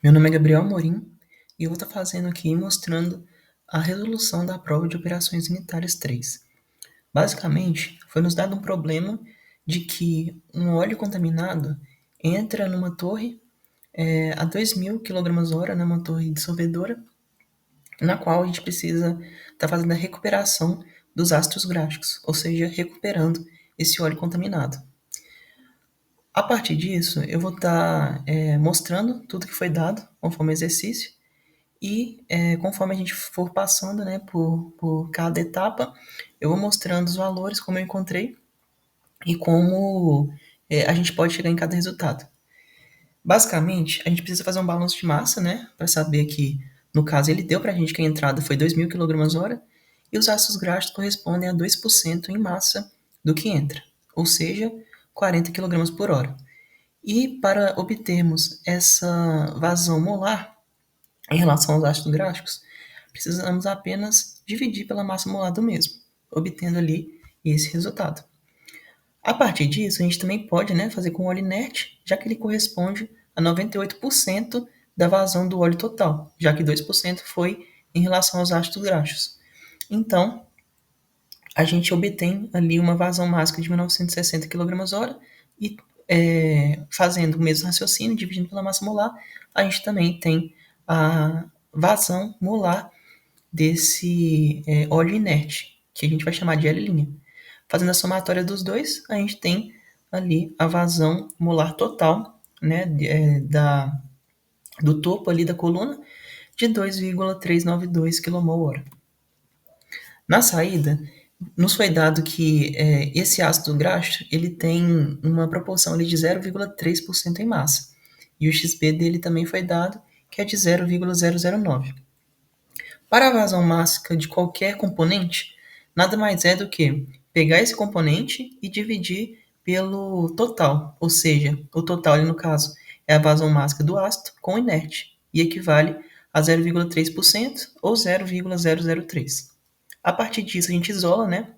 Meu nome é Gabriel Amorim e eu vou estar fazendo aqui mostrando a resolução da prova de operações unitárias 3. Basicamente, foi nos dado um problema de que um óleo contaminado entra numa torre a 2.000 kg/h, né, uma torre dissolvedora, na qual a gente precisa estar fazendo a recuperação dos ácidos gráficos, ou seja, recuperando esse óleo contaminado. A partir disso, eu vou estar mostrando tudo que foi dado conforme o exercício. E conforme a gente for passando, né, por cada etapa, eu vou mostrando os valores, como eu encontrei e como a gente pode chegar em cada resultado. Basicamente, a gente precisa fazer um balanço de massa, né, para saber que, no caso, ele deu para a gente que a entrada foi 2.000 kg/h e os ácidos graxos correspondem a 2% em massa do que entra, ou seja, 40 kg/h. E para obtermos essa vazão molar, em relação aos ácidos gráficos, precisamos apenas dividir pela massa molar do mesmo, obtendo ali esse resultado. A partir disso, a gente também pode, né, fazer com o óleo inerte, já que ele corresponde a 98% da vazão do óleo total, já que 2% foi em relação aos ácidos graxos. Então, a gente obtém ali uma vazão máxima de 1960 kg/h e fazendo o mesmo raciocínio, dividindo pela massa molar, a gente também tem a vazão molar desse óleo inerte, que a gente vai chamar de L'. Fazendo a somatória dos dois, a gente tem ali a vazão molar total, né, do topo ali da coluna, de 2,392 kmol. Na saída, nos foi dado que esse ácido graxo ele tem uma proporção ali de 0,3% em massa. E o XP dele também foi dado, que é de 0,009. Para a vazão máxima de qualquer componente, nada mais é do que pegar esse componente e dividir pelo total, ou seja, o total ali no caso é a vazão máxima do ácido com o inerte, e equivale a 0,3% ou 0,003. A partir disso a gente isola, né,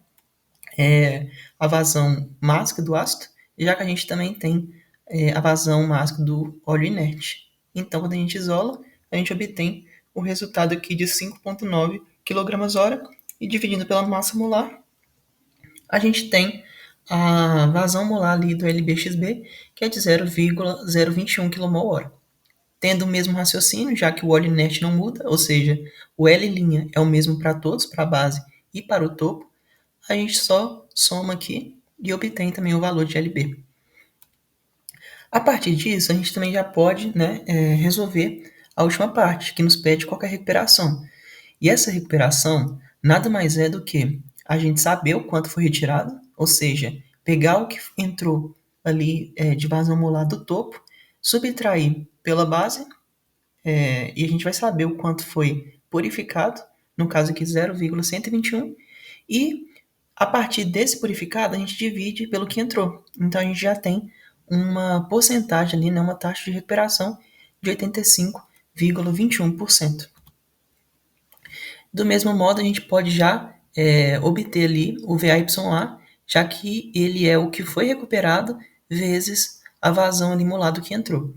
a vazão máxima do ácido, já que a gente também tem a vazão máxima do óleo inerte. Então, quando a gente isola, a gente obtém o resultado aqui de 5,9 kg/h e dividindo pela massa molar, a gente tem a vazão molar ali do LBXB, que é de 0,021 kmol. Tendo o mesmo raciocínio, já que o óleo inerte não muda, ou seja, o L' é o mesmo para todos, para a base e para o topo, a gente só soma aqui e obtém também o valor de LB. A partir disso, a gente também já pode, né, resolver a última parte, que nos pede qual que é a recuperação. E essa recuperação nada mais é do que a gente saber o quanto foi retirado, ou seja, pegar o que entrou ali de vazão molar do topo, subtrair pela base, e a gente vai saber o quanto foi purificado, no caso aqui 0,121, e a partir desse purificado a gente divide pelo que entrou. Então a gente já tem uma porcentagem ali, né, uma taxa de recuperação de 85,21%. Do mesmo modo, a gente pode já obter ali o VAYA, já que ele é o que foi recuperado vezes a vazão ali molado que entrou.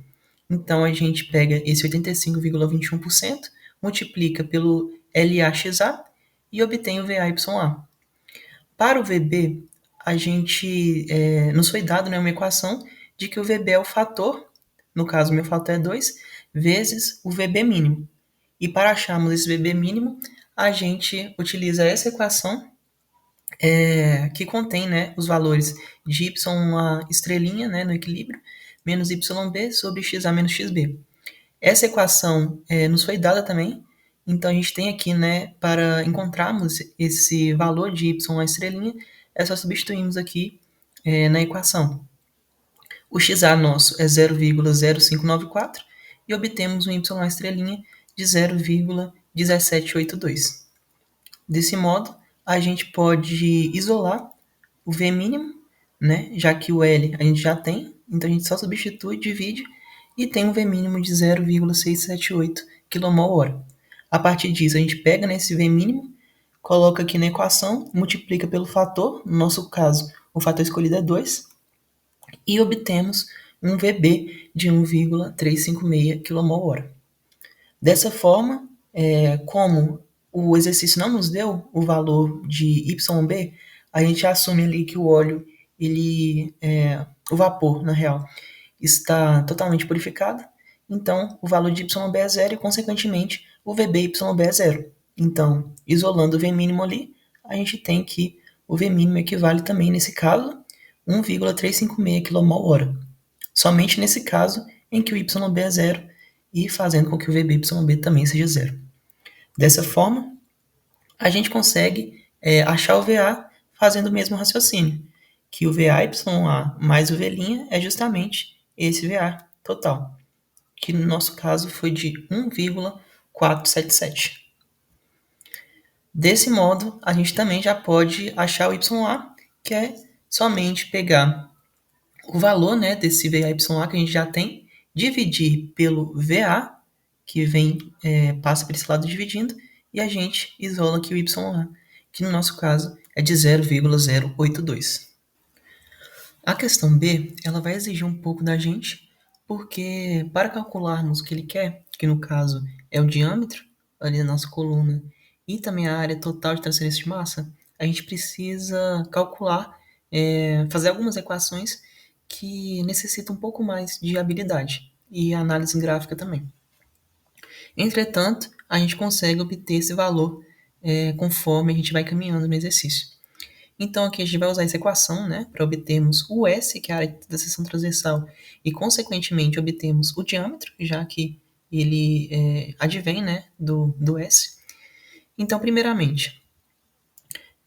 Então, a gente pega esse 85,21%, multiplica pelo LAXA e obtém o VAYA. Para o VB, a gente nos foi dado, né, uma equação de que o VB é o fator, no caso o meu fator é 2, vezes o VB mínimo. E para acharmos esse VB mínimo, a gente utiliza essa equação que contém, né, os valores de y uma estrelinha, né, no equilíbrio, menos yb sobre xa menos xb. Essa equação nos foi dada também, então a gente tem aqui, né, para encontrarmos esse valor de y a estrelinha, é só substituirmos aqui na equação. O xa nosso é 0,0594 e obtemos um y a estrelinha de 0,1782. Desse modo, a gente pode isolar o V mínimo, né, já que o L a gente já tem, então a gente só substitui, divide e tem um V mínimo de 0,678 kmol. A partir disso, a gente pega nesse V mínimo, coloca aqui na equação, multiplica pelo fator, no nosso caso, o fator escolhido é 2, e obtemos um VB de 1,356 kmol. Dessa forma, como o exercício não nos deu o valor de YB, a gente assume ali que o óleo, o vapor, na real, está totalmente purificado, então o valor de YB é zero e, consequentemente, o VB-YB é zero. Então, isolando o V mínimo ali, a gente tem que o V mínimo equivale também, nesse caso, 1,356 kmol. Somente nesse caso em que o YB é zero e fazendo com que o VB-YB também seja zero. Dessa forma, a gente consegue achar o VA fazendo o mesmo raciocínio, que o VAYA mais o V' é justamente esse VA total, que no nosso caso foi de 1,477. Desse modo, a gente também já pode achar o YA, que é somente pegar o valor, né, desse VAYA que a gente já tem, dividir pelo VA, que passa por esse lado dividindo, e a gente isola aqui o YA, que no nosso caso é de 0,082. A questão B, ela vai exigir um pouco da gente, porque para calcularmos o que ele quer, que no caso é o diâmetro ali da nossa coluna e também a área total de transferência de massa, a gente precisa calcular, fazer algumas equações que necessitam um pouco mais de habilidade e análise gráfica também. Entretanto, a gente consegue obter esse valor conforme a gente vai caminhando no exercício. Então, aqui a gente vai usar essa equação, né, para obtermos o S, que é a área da seção transversal, e, consequentemente, obtemos o diâmetro, já que ele advém, né, do S. Então, primeiramente,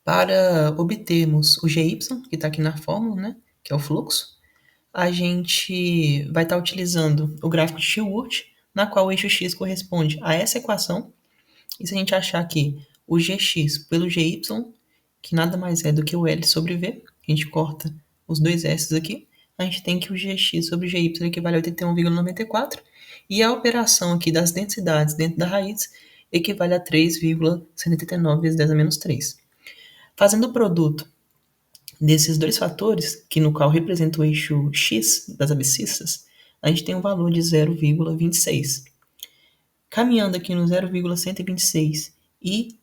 para obtermos o GY, que está aqui na fórmula, né, que é o fluxo, a gente vai estar utilizando o gráfico de Shillworth, na qual o eixo X corresponde a essa equação. E se a gente achar aqui o Gx pelo Gy, que nada mais é do que o L sobre V, a gente corta os dois S aqui, a gente tem que o Gx sobre Gy equivale a 81,94, e a operação aqui das densidades dentro da raiz equivale a 3,189 vezes 10 a menos 3. Fazendo o produto desses dois fatores, que no qual representa o eixo X das abscissas, a gente tem um valor de 0,26. Caminhando aqui no 0,126 e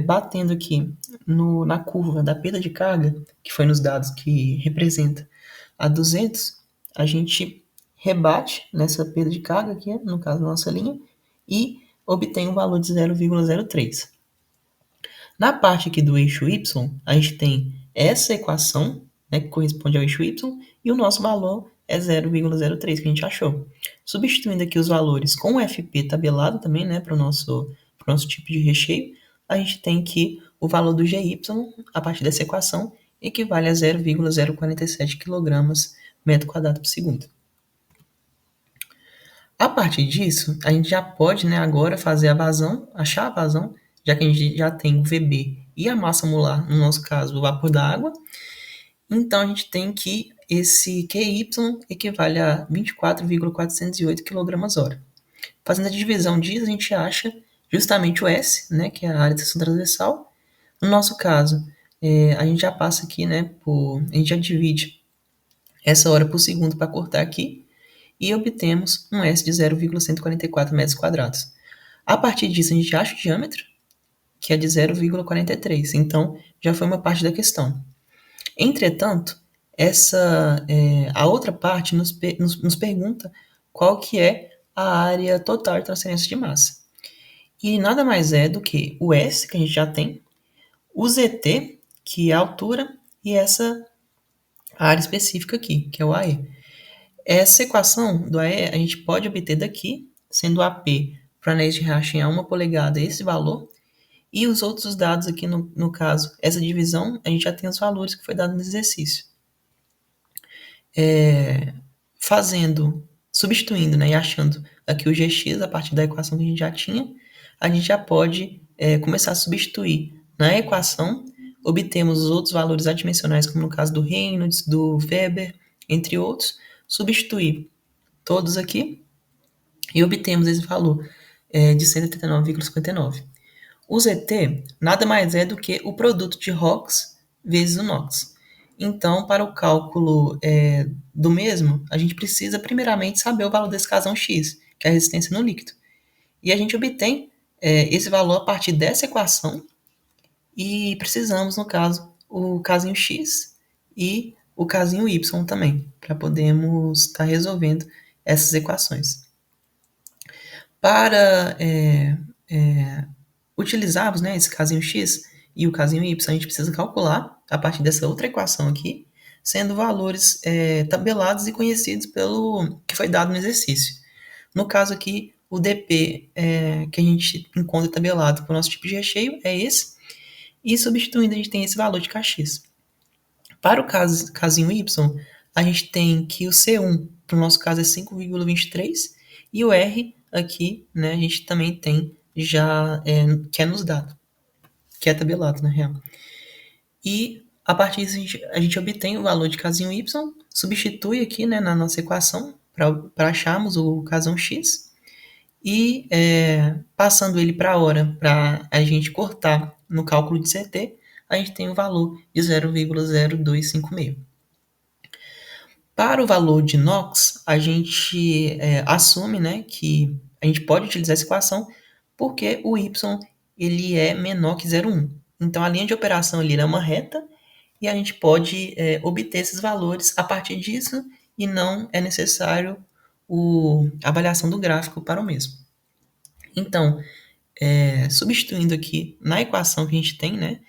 batendo aqui na curva da perda de carga, que foi nos dados que representa a 200, a gente rebate nessa perda de carga aqui, no caso da nossa linha, e obtém um valor de 0,03. Na parte aqui do eixo Y, a gente tem essa equação, né, que corresponde ao eixo Y, e o nosso valor é 0,03 que a gente achou. Substituindo aqui os valores com o FP tabelado também, né, para o nosso tipo de recheio, a gente tem que o valor do GY, a partir dessa equação, equivale a 0,047 kg metro quadrado por segundo. A partir disso, a gente já pode, né, agora fazer a vazão, achar a vazão, já que a gente já tem o VB e a massa molar, no nosso caso, o vapor da água. Então, a gente tem que esse QY equivale a 24,408 kg/h. Fazendo a divisão disso, a gente acha justamente o S, né, que é a área de seção transversal. No nosso caso, a gente já passa aqui, né, a gente já divide essa hora por segundo para cortar aqui, e obtemos um S de 0,144 metros quadrados. A partir disso, a gente acha o diâmetro, que é de 0,43. Então, já foi uma parte da questão. Entretanto, a outra parte nos pergunta qual que é a área total de transferência de massa. E nada mais é do que o S, que a gente já tem, o ZT, que é a altura, e essa área específica aqui, que é o AE. Essa equação do AE a gente pode obter daqui, sendo AP para anéis de Herrmann a 1 polegada esse valor, e os outros dados aqui, no caso, essa divisão, a gente já tem os valores que foi dado no exercício. Substituindo, né, e achando aqui o Gx a partir da equação que a gente já tinha, a gente já pode começar a substituir na equação, obtemos os outros valores adimensionais, como no caso do Reynolds, do Weber, entre outros, substituir todos aqui e obtemos esse valor de 189,59. O ZT nada mais é do que o produto de ROX vezes o NOx. Então, para o cálculo do mesmo, a gente precisa primeiramente saber o valor desse casão X, que é a resistência no líquido. E a gente obtém esse valor a partir dessa equação e precisamos, no caso, o casinho X e o casinho Y também, para podermos estar resolvendo essas equações. Para utilizarmos, né, esse casinho X e o casinho Y, a gente precisa calcular a partir dessa outra equação aqui, sendo valores tabelados e conhecidos pelo que foi dado no exercício. No caso aqui, o dp que a gente encontra tabelado para o nosso tipo de recheio é esse, e substituindo a gente tem esse valor de Kx. Para o casinho Y, a gente tem que o C1, para o nosso caso, é 5,23, e o R aqui, né, a gente também tem já que é nos dado, que é tabelado, na real. E a partir disso a gente obtém o valor de casinho Y, substitui aqui, né, na nossa equação para acharmos o casão X, e passando ele para a hora, para a gente cortar no cálculo de CT, a gente tem o valor de 0,0256. Para o valor de NOx, a gente assume, né, que a gente pode utilizar essa equação porque o y ele é menor que 0,1. Então, a linha de operação ali é uma reta e a gente pode obter esses valores a partir disso e não é necessário a avaliação do gráfico para o mesmo. Então, substituindo aqui na equação que a gente tem, né,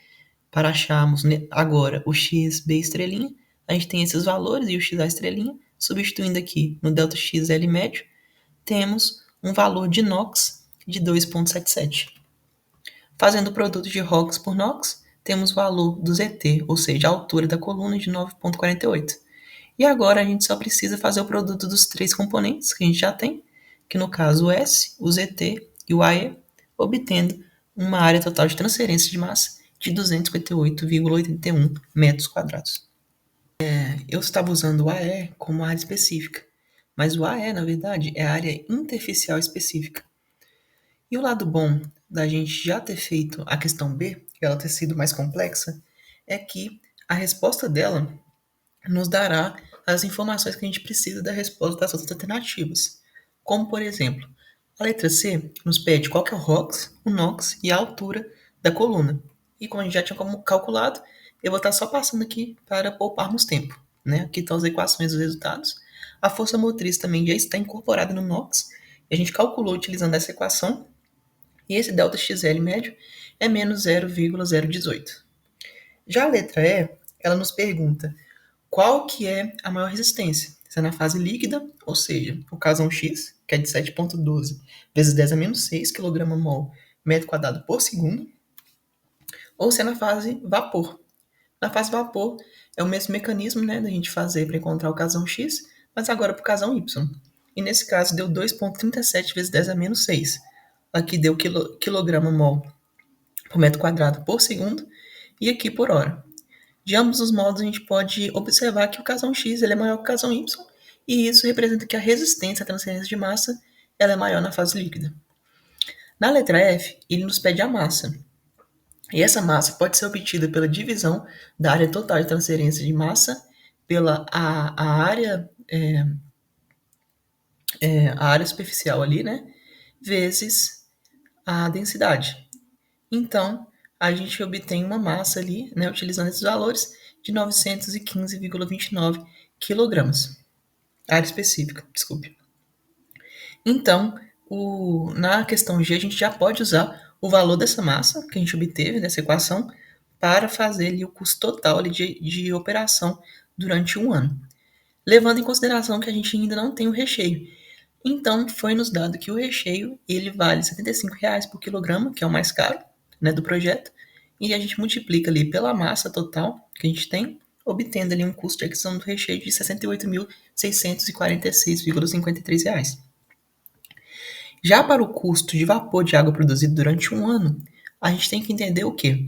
para acharmos agora o x b estrelinha, a gente tem esses valores e o x a estrelinha, substituindo aqui no ΔXL médio, temos um valor de NOx de 2,77. Fazendo o produto de ROX por NOx, temos o valor do ZT, ou seja, a altura da coluna de 9,48. E agora a gente só precisa fazer o produto dos três componentes que a gente já tem, que no caso o S, o ZT e o AE, obtendo uma área total de transferência de massa de 258,81 metros quadrados. Eu estava usando o AE como área específica, mas o AE, na verdade, é a área interficial específica. E o lado bom da gente já ter feito a questão B, e ela ter sido mais complexa, é que a resposta dela nos dará as informações que a gente precisa da resposta das outras alternativas. Como, por exemplo, a letra C nos pede qual que é o ROX, o NOx e a altura da coluna. E como a gente já tinha calculado, eu vou estar só passando aqui para pouparmos tempo. Né? Aqui estão as equações dos resultados. A força motriz também já está incorporada no NOx. E a gente calculou utilizando essa equação. E esse ΔXL médio é menos 0,018. Já a letra E, ela nos pergunta qual que é a maior resistência? Se é na fase líquida, ou seja, o casão X, que é de 7,12 vezes 10 a menos 6 kgmol metro quadrado por segundo, ou se é na fase vapor. Na fase vapor, é o mesmo mecanismo, né, da gente fazer para encontrar o casão X, mas agora para o casão Y. E nesse caso deu 2,37 vezes 10 a menos 6. Aqui deu quilograma-mol por metro quadrado por segundo, e aqui por hora. De ambos os modos, a gente pode observar que o casão X ele é maior que o casão Y, e isso representa que a resistência à transferência de massa ela é maior na fase líquida. Na letra F, ele nos pede a massa. E essa massa pode ser obtida pela divisão da área total de transferência de massa pela a área a área superficial ali, né, vezes a densidade. Então, a gente obtém uma massa ali, né, utilizando esses valores, de 915,29 quilogramas. Área específica, desculpe. Então, na questão G, a gente já pode usar o valor dessa massa que a gente obteve dessa equação para fazer ali o custo total ali de operação durante um ano. Levando em consideração que a gente ainda não tem o recheio. Então, foi nos dado que o recheio ele vale R$ 75,00 por quilograma, que é o mais caro, né, do projeto, e a gente multiplica ali pela massa total que a gente tem, obtendo ali um custo de aquisição do recheio de R$ 68.646,53. Já para o custo de vapor de água produzido durante um ano, a gente tem que entender o quê?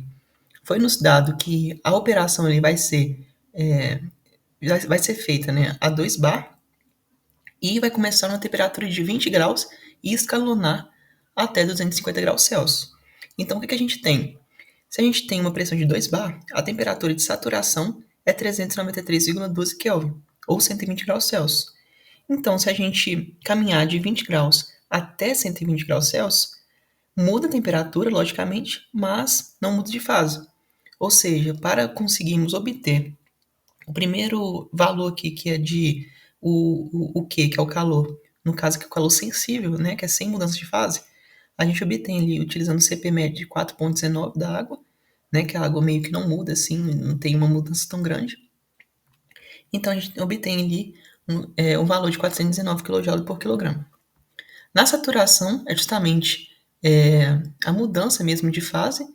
Foi nos dado que a operação ali vai ser feita, né, a 2 bar, e vai começar numa temperatura de 20 graus e escalonar até 250 graus Celsius. Então, o que a gente tem? Se a gente tem uma pressão de 2 bar, a temperatura de saturação é 393,12 Kelvin, ou 120 graus Celsius. Então, se a gente caminhar de 20 graus até 120 graus Celsius, muda a temperatura, logicamente, mas não muda de fase. Ou seja, para conseguirmos obter o primeiro valor aqui, que é de o Q, que é o calor, no caso que é o calor sensível, né, que é sem mudança de fase, a gente obtém ali, utilizando o CP médio de 4,19 da água, né, que a água meio que não muda assim, não tem uma mudança tão grande. Então a gente obtém ali um valor de 419 kJ por quilograma. Na saturação é justamente a mudança mesmo de fase,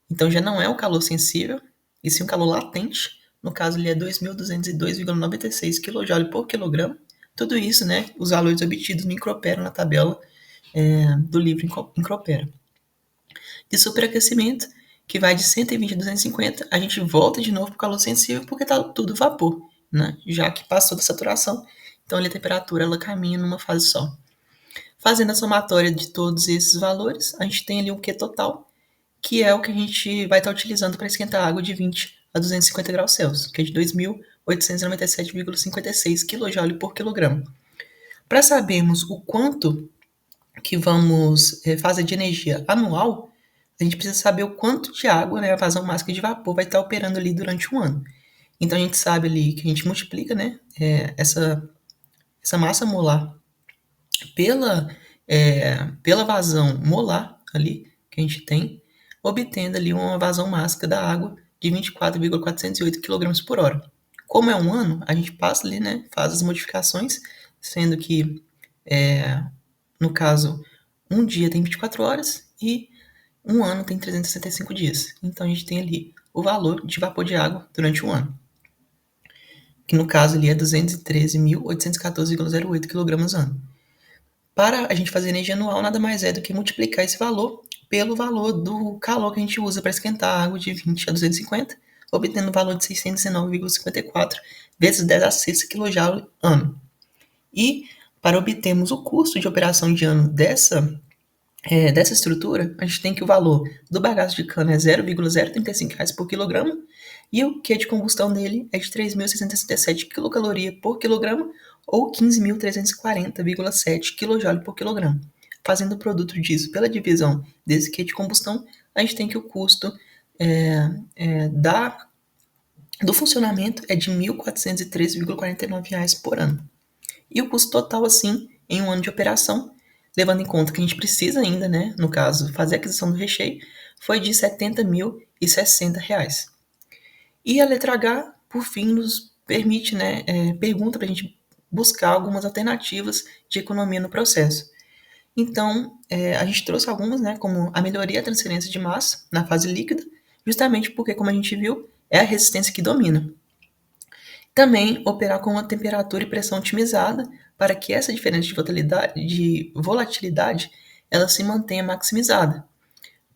então já não é o calor sensível, e sim um calor latente. No caso, ele é 2.202,96 kJ por quilograma. Tudo isso, né, os valores obtidos no Incropera, na tabela do livro Incropera. De superaquecimento, que vai de 120 a 250, a gente volta de novo para o calor sensível, porque está tudo vapor, né? Já que passou da saturação, então ali a temperatura ela caminha numa fase só. Fazendo a somatória de todos esses valores, a gente tem ali o Q total, que é o que a gente vai estar utilizando para esquentar a água de 20 a 250 graus Celsius, que é de 2.897,56 kJ por quilograma. Para sabermos o quanto que vamos fazer de energia anual, a gente precisa saber o quanto de água, né, a vazão máxima de vapor vai estar operando ali durante um ano. Então a gente sabe ali que a gente multiplica, né, essa massa molar pela vazão molar ali que a gente tem, obtendo ali uma vazão máxima da água de 24,408 kg por hora. Como é um ano, a gente passa ali, né, faz as modificações, sendo que, no caso, um dia tem 24 horas e um ano tem 365 dias. Então a gente tem ali o valor de vapor de água durante um ano, que no caso ali é 213.814,08 kg ano. Para a gente fazer energia anual, nada mais é do que multiplicar esse valor pelo valor do calor que a gente usa para esquentar a água de 20 a 250, obtendo o valor de 619,54 vezes 10 a 6 kJ ano. E para obtermos o custo de operação de ano dessa estrutura, a gente tem que o valor do bagaço de cana é 0,035 reais por quilograma e o Q de combustão dele é de 3.667 quilocaloria por quilograma ou 15.340,7 kJ por quilograma. Fazendo o produto disso pela divisão desse Q de combustão, a gente tem que o custo do funcionamento é de R$ 1.413,49 por ano. E o custo total, assim, em um ano de operação, levando em conta que a gente precisa ainda, né, no caso, fazer a aquisição do recheio, foi de R$ 70.060. E a letra H, por fim, nos permite, né, pergunta para a gente buscar algumas alternativas de economia no processo. Então, a gente trouxe algumas, né, como a melhoria da transferência de massa na fase líquida, justamente porque, como a gente viu, é a resistência que domina. Também operar com uma temperatura e pressão otimizada para que essa diferença de volatilidade ela se mantenha maximizada,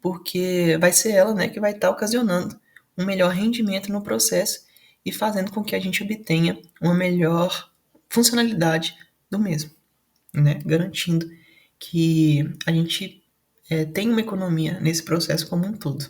porque vai ser ela, né, que vai estar ocasionando um melhor rendimento no processo e fazendo com que a gente obtenha uma melhor funcionalidade do mesmo, né, garantindo que a gente tenha uma economia nesse processo como um todo.